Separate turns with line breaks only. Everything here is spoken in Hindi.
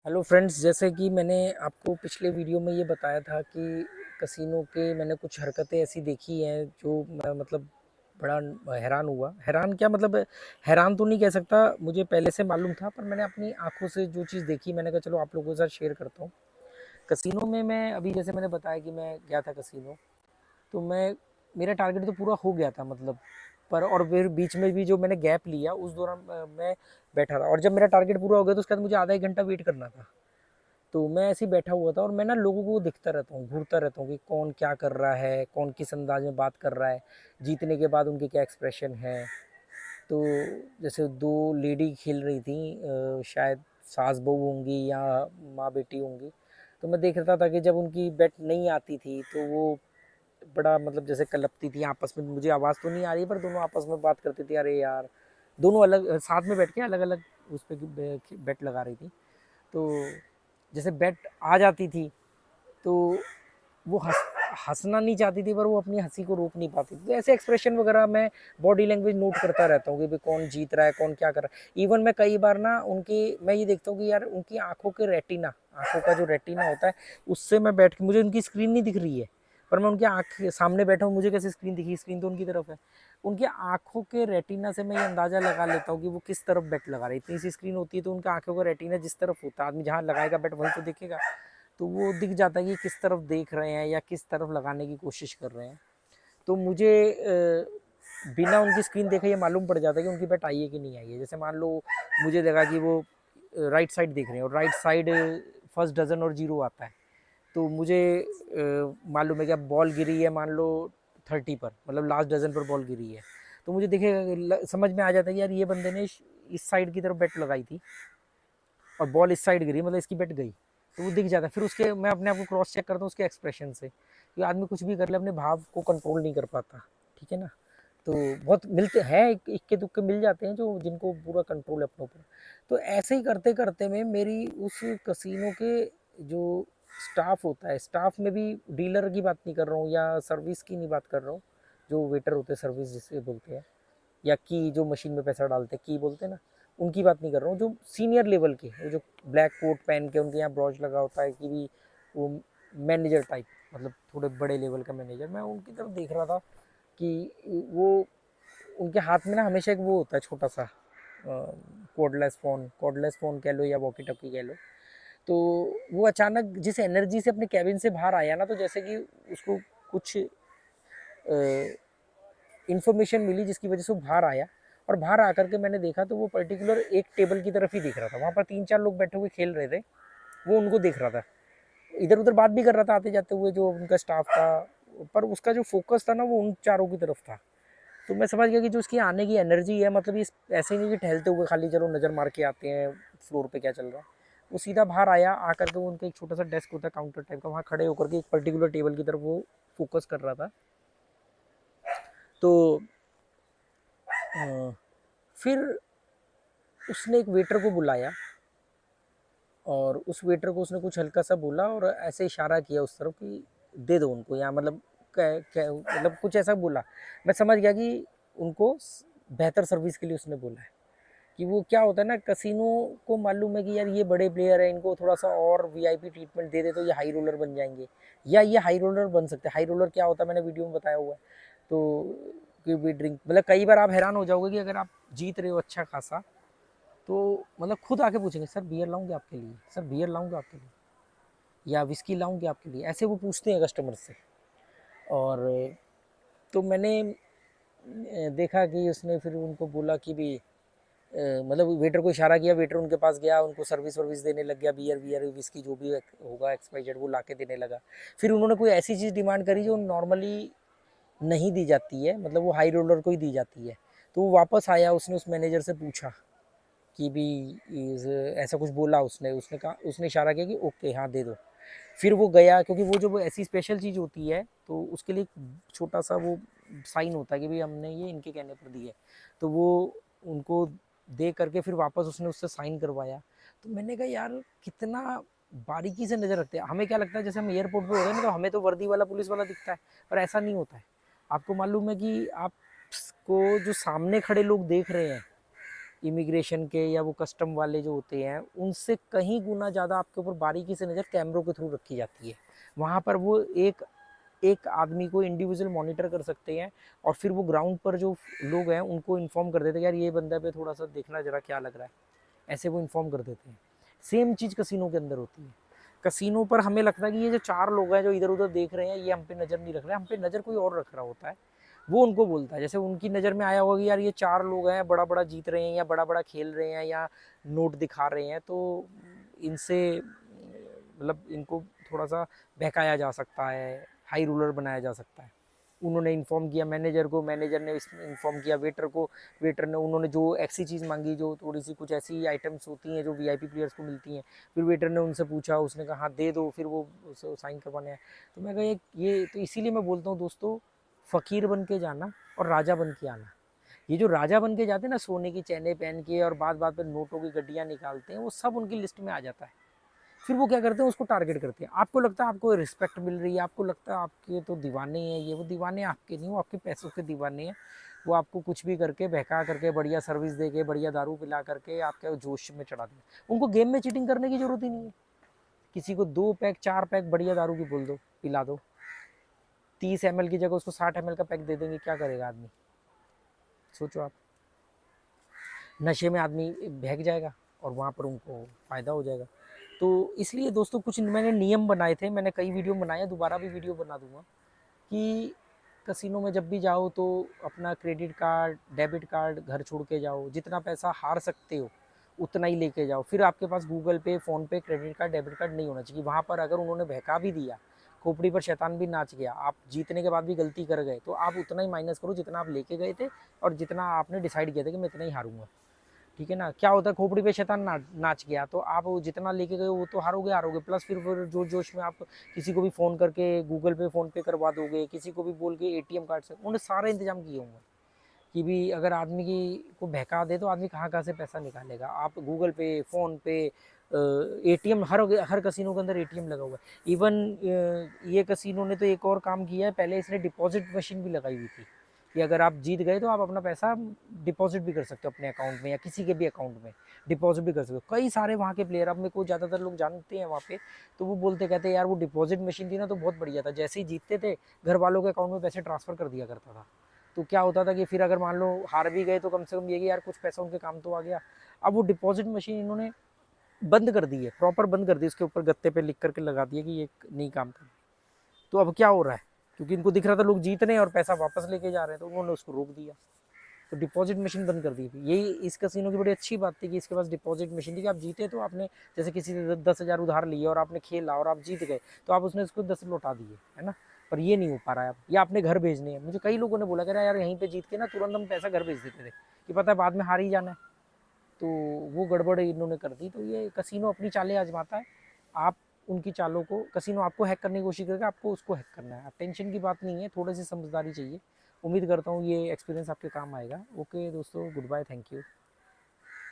हेलो फ्रेंड्स, जैसे कि मैंने आपको पिछले वीडियो में ये बताया था कि कसिनो के मैंने कुछ हरकतें ऐसी देखी हैं जो मैं मतलब बड़ा हैरान हुआ। हैरान क्या मतलब, हैरान तो नहीं कह सकता, मुझे पहले से मालूम था, पर मैंने अपनी आंखों से जो चीज़ देखी मैंने कहा चलो आप लोगों के साथ शेयर करता हूँ। कसिनो में मैं अभी जैसे मैंने बताया कि मैं गया था कसिनो, तो मैं मेरा टारगेट तो पूरा हो गया था मतलब। पर और फिर बीच में भी जो मैंने गैप लिया उस दौरान मैं बैठा था, और जब मेरा टारगेट पूरा हो गया तो उसके बाद मुझे आधा एक घंटा वेट करना था। तो मैं ऐसे ही बैठा हुआ था और मैं ना लोगों को देखता रहता हूँ, घूरता रहता हूँ कि कौन क्या कर रहा है, कौन किस अंदाज में बात कर रहा है, जीतने के बाद उनके क्या एक्सप्रेशन है। तो जैसे दो लेडी खेल रही थी, शायद सास बहू होंगी या माँ बेटी होंगी। तो मैं देख रहा था कि जब उनकी बेट नहीं आती थी तो वो बड़ा मतलब जैसे कलपती थी आपस में। मुझे आवाज़ तो नहीं आ रही पर दोनों आपस में बात करती थी, अरे यार। दोनों अलग साथ में बैठ के अलग अलग उस पर बेट लगा रही थी। तो जैसे बेट आ जाती थी तो वो हंसना नहीं चाहती थी, पर वो अपनी हंसी को रोक नहीं पाती थी। तो ऐसे एक्सप्रेशन वगैरह मैं बॉडी लैंग्वेज नोट करता रहता हूँ कि भाई कौन जीत रहा है, कौन क्या कर रहा है। इवन मैं कई बार ना उनकी मैं ये देखता हूँ कि यार उनकी आंखों के रेटिना, आंखों का जो रेटिना होता है उससे मैं बैठ के, मुझे उनकी स्क्रीन नहीं दिख रही है पर मैं उनकी आँख के सामने बैठा हूँ, मुझे कैसे स्क्रीन दिखी, स्क्रीन तो उनकी तरफ है। उनकी आंखों के रेटिना से मैं ये अंदाजा लगा लेता हूँ कि वो किस तरफ बेट लगा रही है। इतनी सी स्क्रीन होती है तो उनका आंखों का रेटिना जिस तरफ होता है, आदमी जहाँ लगाएगा बेट वहीं तो देखेगा। तो वो दिख जाता है कि किस तरफ देख रहे हैं या किस तरफ लगाने की कोशिश कर रहे हैं। तो मुझे बिना उनकी स्क्रीन देखे ये मालूम पड़ जाता है कि उनकी बैट आई है कि नहीं आई है। जैसे मान लो मुझे लगा कि वो राइट साइड देख रहे हैं और राइट साइड फर्स्ट डजन और जीरो आता है, तो मुझे मालूम है कि अब बॉल गिरी है मान लो 30 पर, मतलब लास्ट डजन पर बॉल गिरी है। तो मुझे देखेगा, समझ में आ जाता है कि यार ये बंदे ने इस साइड की तरफ बैट लगाई थी और बॉल इस साइड गिरी, मतलब इसकी बैट गई। तो वो दिख जाता है। फिर उसके मैं अपने आप को क्रॉस चेक करता हूँ उसके एक्सप्रेशन से, कि आदमी कुछ भी कर ले अपने भाव को कंट्रोल नहीं कर पाता। ठीक है ना। तो बहुत मिलते हैं, इक्के दुक्के मिल जाते हैं जो जिनको पूरा कंट्रोल है अपने ऊपर। तो ऐसे ही करते करते में मेरी उस कसिनो के जो स्टाफ होता है, स्टाफ में भी डीलर की बात नहीं कर रहा हूँ या सर्विस की नहीं बात कर रहा हूँ, जो वेटर होते हैं सर्विस जिसे बोलते हैं, या की जो मशीन में पैसा डालते हैं की बोलते हैं ना, उनकी बात नहीं कर रहा हूँ। जो सीनियर लेवल के, वो जो ब्लैक कोट पहन के उनके यहाँ ब्रॉच लगा होता है कि भी वो मैनेजर टाइप, मतलब थोड़े बड़े लेवल का मैनेजर, मैं उनकी तरफ देख रहा था कि वो उनके हाथ में ना हमेशा एक वो होता है छोटा सा कॉर्डलेस फ़ोन कह लो या वॉकी टॉकी कह लो। तो वो अचानक जिस एनर्जी से अपने कैबिन से बाहर आया ना, तो जैसे कि उसको कुछ इन्फॉर्मेशन मिली जिसकी वजह से वो बाहर आया। और बाहर आकर के मैंने देखा तो वो पर्टिकुलर एक टेबल की तरफ ही देख रहा था। वहाँ पर 3-4 लोग बैठे हुए खेल रहे थे, वो उनको देख रहा था। इधर उधर बात भी कर रहा था आते जाते हुए जो उनका स्टाफ था, पर उसका जो फोकस था ना वो उन चारों की तरफ था। तो मैं समझ गया कि जो उसकी आने की एनर्जी है, मतलब ये ऐसे ही नहीं कि टहलते हुए खाली चलो नज़र मार के आते हैं फ्लोर पे क्या चल रहा है। वो सीधा बाहर आया, आकर के उनका एक छोटा सा डेस्क होता है काउंटर टाइप का, वहाँ खड़े होकर के एक पर्टिकुलर टेबल की तरफ वो फोकस कर रहा था। तो फिर उसने एक वेटर को बुलाया और उस वेटर को उसने कुछ हल्का सा बोला और ऐसे इशारा किया उस तरफ कि दे दो उनको, या मतलब मतलब कुछ ऐसा बोला। मैं समझ गया कि उनको बेहतर सर्विस के लिए उसने बोला है। कि वो क्या होता है ना, कसिनो को मालूम है कि यार ये बड़े प्लेयर है, इनको थोड़ा सा और वीआईपी ट्रीटमेंट दे दे तो ये हाई रोलर बन जाएंगे, या ये हाई रोलर बन सकते हैं। हाई रोलर क्या होता है मैंने वीडियो में बताया हुआ है। तो कि भी ड्रिंक, मतलब कई बार आप हैरान हो जाओगे कि अगर आप जीत रहे हो अच्छा खासा, तो मतलब खुद आके पूछेंगे सर बियर लाऊंगे आपके लिए, सर बियर लाऊंगे आपके लिए, या विस्की लाऊंगे आपके लिए, ऐसे वो पूछते हैं कस्टमर से। और तो मैंने देखा कि उसने फिर उनको बोला कि भी मतलब वेटर को इशारा किया, वेटर उनके पास गया, उनको सर्विस वर्विस देने लग गया, बियर वियर विस्की जो भी होगा एक्सपाइजेड वो ला के देने लगा। फिर उन्होंने कोई ऐसी चीज़ डिमांड करी जो नॉर्मली नहीं दी जाती है, मतलब वो हाई रोलर को ही दी जाती है। तो वो वापस आया, उसने उस मैनेजर से पूछा कि भी ऐसा कुछ बोला, उसने उसने कहा, उसने इशारा किया कि ओके हाँ दे दो। फिर वो गया, क्योंकि वो जो वो ऐसी स्पेशल चीज़ होती है तो उसके लिए छोटा सा वो साइन होता है कि भाई हमने ये इनके कहने पर दी है। तो वो उनको दे करके फिर वापस उसने उससे साइन करवाया। तो मैंने कहा यार कितना बारीकी से नज़र रखते हैं। हमें क्या लगता है जैसे हम एयरपोर्ट पे हो रहे हैं ना, तो हमें तो वर्दी वाला पुलिस वाला दिखता है, पर ऐसा नहीं होता है। आपको मालूम है कि आपको जो सामने खड़े लोग देख रहे हैं इमिग्रेशन के या वो कस्टम वाले जो होते हैं, उनसे कहीं गुना ज़्यादा आपके ऊपर बारीकी से नज़र कैमरों के थ्रू रखी जाती है। वहाँ पर वो एक एक आदमी को इंडिविजुअल मॉनिटर कर सकते हैं और फिर वो ग्राउंड पर जो लोग हैं उनको इन्फॉर्म कर देते हैं, यार ये बंदा पे थोड़ा सा देखना ज़रा क्या लग रहा है, ऐसे वो इन्फॉर्म कर देते हैं। सेम चीज़ कसिनो के अंदर होती है। कसिनो पर हमें लगता है कि ये जो 4 लोग हैं जो इधर उधर देख रहे हैं, ये हम पे नज़र नहीं रख रहे, हम पे नज़र कोई और रख रहा होता है। वो उनको बोलता है, जैसे उनकी नज़र में आया होगा कि यार ये 4 लोग हैं, बड़ा बड़ा जीत रहे हैं या बड़ा बड़ा खेल रहे हैं या नोट दिखा रहे हैं, तो इनसे मतलब इनको थोड़ा सा बहकाया जा सकता है, हाई रूलर बनाया जा सकता है। उन्होंने इन्फॉर्म किया मैनेजर को, मैनेजर ने इन्फॉर्म किया वेटर को, वेटर ने, उन्होंने जो ऐसी चीज़ मांगी जो थोड़ी सी कुछ ऐसी आइटम्स होती हैं जो वीआईपी प्लेयर्स को मिलती हैं, फिर वेटर ने उनसे पूछा, उसने कहा हाँ दे दो, फिर वो साइन करवाने आए। तो मैं कहा ये तो इसीलिए मैं बोलता हूँ दोस्तों, फ़कीर बन के जाना और राजा बन के आना। ये जो राजा बन के जाते हैं ना, सोने की चैने पहन के और बात बात पर नोटों की गड्डियाँ निकालते हैं, वो सब उनकी लिस्ट में आ जाता है। फिर वो क्या करते हैं, उसको टारगेट करते हैं। आपको लगता है आपको रिस्पेक्ट मिल रही है, आपको लगता है आपके तो दीवाने हैं ये, वो दीवाने आपके नहीं, वो आपके पैसों के दीवाने हैं। वो आपको कुछ भी करके, बहका करके, बढ़िया सर्विस दे के, बढ़िया दारू पिला करके आपके जोश में चढ़ा दें। उनको गेम में चीटिंग करने की जरूरत ही नहीं है। किसी को 2 पैक 4 पैक बढ़िया दारू की बोल दो, पिला दो, 30 ml की जगह उसको 60 ml का पैक दे देंगे, क्या करेगा आदमी? सोचो आप। नशे में आदमी बहक जाएगा और वहाँ पर उनको फ़ायदा हो जाएगा। तो इसलिए दोस्तों कुछ मैंने नियम बनाए थे, मैंने कई वीडियो बनाए, दोबारा भी वीडियो बना दूंगा कि कसिनो में जब भी जाओ तो अपना क्रेडिट कार्ड, डेबिट कार्ड घर छोड़ के जाओ, जितना पैसा हार सकते हो उतना ही लेके जाओ। फिर आपके पास गूगल पे, फ़ोन पे, क्रेडिट कार्ड, डेबिट कार्ड नहीं होना चाहिए। वहाँ पर अगर उन्होंने बहका भी दिया, खोपड़ी पर शैतान भी नाच गया, आप जीतने के बाद भी गलती कर गए, तो आप उतना ही माइनस करो जितना आप लेके गए थे और जितना आपने डिसाइड किया था कि मैं इतना ही हारूंगा। ठीक है ना? क्या होता है, खोपड़ी पे शैतान नाच गया तो आप जितना लेके गए वो तो हारोगे हारोगे, प्लस फिर जोश जोश में आप किसी को भी फ़ोन करके गूगल पे, फ़ोन पे करवा दोगे, किसी को भी बोल के एटीएम कार्ड से, उन्होंने सारे इंतजाम किए होंगे कि भी अगर आदमी की को बहका दे तो आदमी कहाँ कहाँ से पैसा निकालेगा। आप गूगल पे, फ़ोन पे, एटीएम, हर कसिनो के अंदर एटीएम लगा हुआ है। इवन ये कसिनो ने तो एक और काम किया है, पहले इसने डिपॉजिट मशीन भी लगाई हुई थी कि अगर आप जीत गए तो आप अपना पैसा डिपॉजिट भी कर सकते हो अपने अकाउंट में या किसी के भी अकाउंट में डिपॉजिट भी कर सकते हो। कई सारे वहाँ के प्लेयर, अब मेरे को ज़्यादातर लोग जानते हैं वहाँ पे, तो वो बोलते कहते यार वो डिपॉजिट मशीन थी ना तो बहुत बढ़िया था, जैसे ही जीतते थे घर वालों के अकाउंट में पैसे ट्रांसफ़र कर दिया करता था। तो क्या होता था कि फिर अगर मान लो हार भी गए तो कम से कम ये कि यार कुछ पैसा उनके काम तो आ गया। अब वो डिपॉजिट मशीन इन्होंने बंद कर दी है, प्रॉपर बंद कर दी, उसके ऊपर गत्ते पे लिख करके लगा दिया कि ये नहीं काम कर। तो अब क्या हो रहा है, क्योंकि इनको दिख रहा था लोग जीत रहे हैं और पैसा वापस लेके जा रहे हैं, तो उन्होंने उसको रोक दिया, तो डिपॉजिट मशीन बंद कर दी थी। यही इस कसिनो की बड़ी अच्छी बात थी कि इसके पास डिपॉजिट मशीन थी कि आप जीते तो आपने, जैसे किसी से 10,000 उधार लिए और आपने खेला और आप जीत गए तो आप उसने उसको 10 लौटा दिए, है ना? पर ये नहीं हो पा रहा है अब, या आपने घर भेजने हैं। मुझे कई लोगों ने बोला कि यार यहीं पे जीत के ना तुरंत हम पैसा घर भेज देते थे कि पता है बाद में हार ही जाना है, तो वो गड़बड़ इन्होंने कर दी। तो ये कसिनो अपनी चालें आजमाता है, आप उनकी चालों को, कसिनो आपको हैक करने की कोशिश करेगा, आपको उसको हैक करना है। आप टेंशन की बात नहीं है, थोड़ी सी समझदारी चाहिए। उम्मीद करता हूँ ये एक्सपीरियंस आपके काम आएगा। ओके दोस्तों, गुड बाय, थैंक यू।